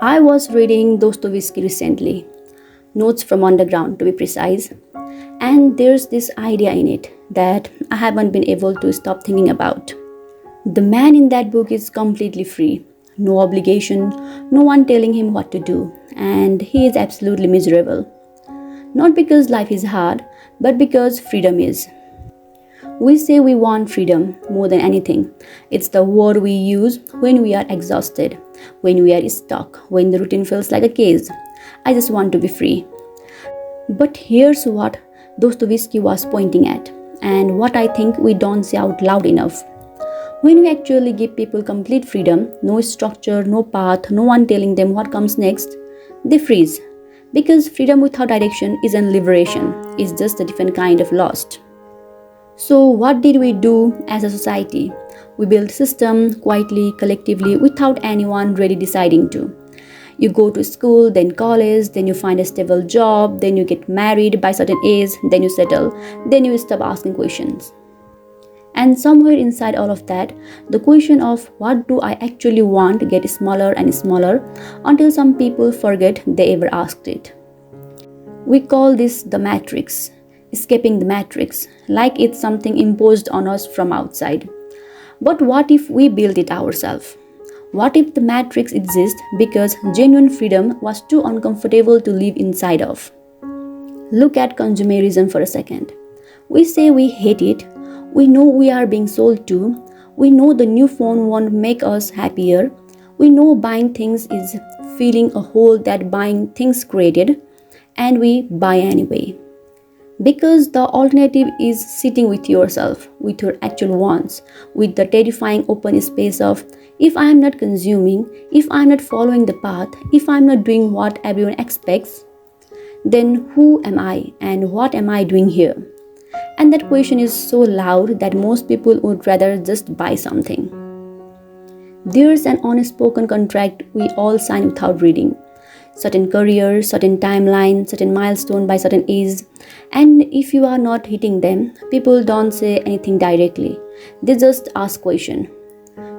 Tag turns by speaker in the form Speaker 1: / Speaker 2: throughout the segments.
Speaker 1: I was reading Dostoevsky recently, Notes from Underground to be precise, and there's this idea in it that I haven't been able to stop thinking about. The man in that book is completely free, no obligation, no one telling him what to do, and he is absolutely miserable. Not because life is hard, but because freedom is. We say we want freedom more than anything. It's the word we use when we are exhausted, when we are stuck, when the routine feels like a cage. I just want to be free. But here's what Dostoevsky was pointing at, and what I think we don't say out loud enough. When we actually give people complete freedom, no structure, no path, no one telling them what comes next, they freeze. Because freedom without direction isn't liberation, it's just a different kind of lost. So what did we do as a society? We built system quietly, collectively, without anyone really deciding to. You go to school, then college, then you find a stable job, then you get married by certain age, then you settle, then you stop asking questions. And somewhere inside all of that, the question of what do I actually want gets smaller and smaller until some people forget they ever asked it. We call this the matrix, escaping the matrix, like it's something imposed on us from outside. But what if we build it ourselves? What if the matrix exists because genuine freedom was too uncomfortable to live inside of? Look at consumerism for a second. We say we hate it. We know we are being sold to. We know the new phone won't make us happier. We know buying things is filling a hole that buying things created. And we buy anyway. Because the alternative is sitting with yourself, with your actual wants, with the terrifying open space of if I am not consuming, if I am not following the path, if I am not doing what everyone expects, then who am I and what am I doing here? And that question is so loud that most people would rather just buy something. There's an unspoken contract we all sign without reading. Certain career, certain timeline, certain milestone by certain age. And if you are not hitting them, people don't say anything directly. They just ask question.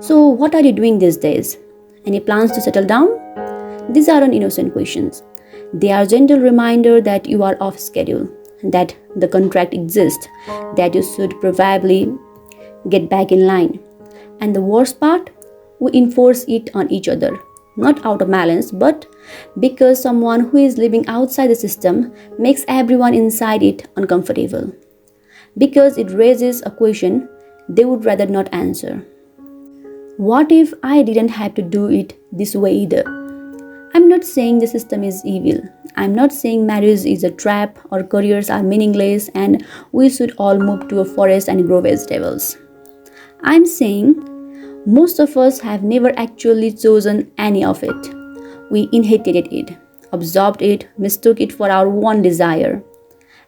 Speaker 1: So what are you doing these days? Any plans to settle down? These aren't innocent questions. They are gentle reminder that you are off schedule, that the contract exists, that you should probably get back in line. And the worst part, we enforce it on each other. Not out of malice, but because someone who is living outside the system makes everyone inside it uncomfortable. Because it raises a question they would rather not answer. What if I didn't have to do it this way either? I'm not saying the system is evil. I'm not saying marriage is a trap or careers are meaningless and we should all move to a forest and grow vegetables. I'm saying most of us have never actually chosen any of it. We inherited it, absorbed it, mistook it for our one desire.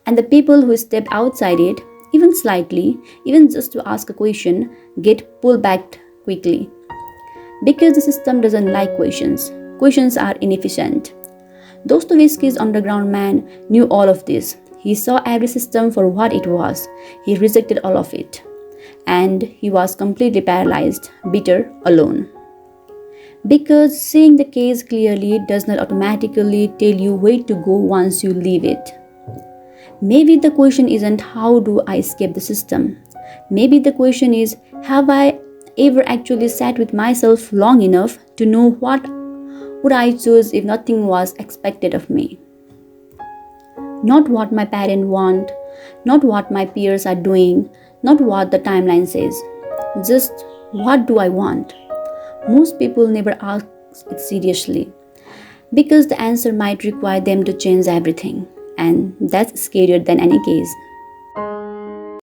Speaker 1: And the people who step outside it, even slightly, even just to ask a question, get pulled back quickly. Because the system doesn't like questions. Questions are inefficient. Dostoevsky's underground man knew all of this. He saw every system for what it was. He rejected all of it. And he was completely paralyzed, bitter, alone. Because seeing the case clearly does not automatically tell you where to go once you leave it. Maybe the question isn't how do I escape the system? Maybe the question is have I ever actually sat with myself long enough to know what would I choose if nothing was expected of me? Not what my parents want, not what my peers are doing, not what the timeline says. Just what do I want? Most people never ask it seriously because the answer might require them to change everything, and that's scarier than any case.